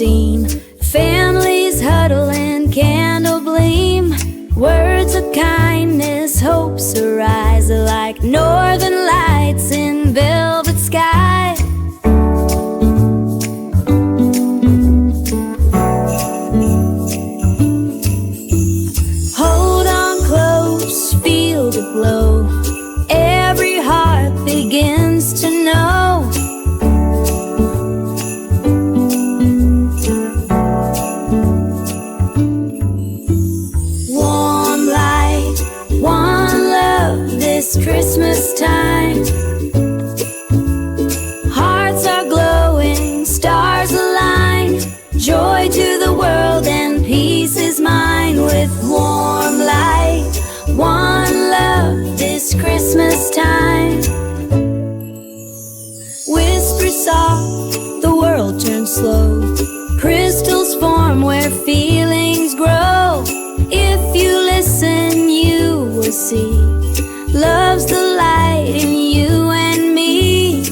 steam. Families huddle and candle gleam. Words of kindness, hopes arise like northern lights in velvet sky. Hold on close, feel the glow. Every heart begins to know. Warm light, one love this Christmas time. Hearts are glowing, stars align. Joy to the world and peace is mine. With warm light, one love this Christmas time. Whisper soft, the world turns slow. Crystals form where feelings grow. If you listen, you will see love's the light in you and me.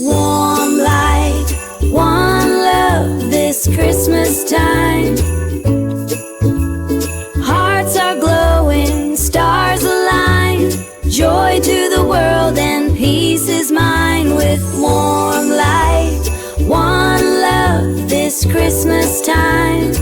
Warm light, one love this Christmas time. Hearts are glowing, stars align. Joy to the world and peace is mine. With warm light, one love this Christmas time.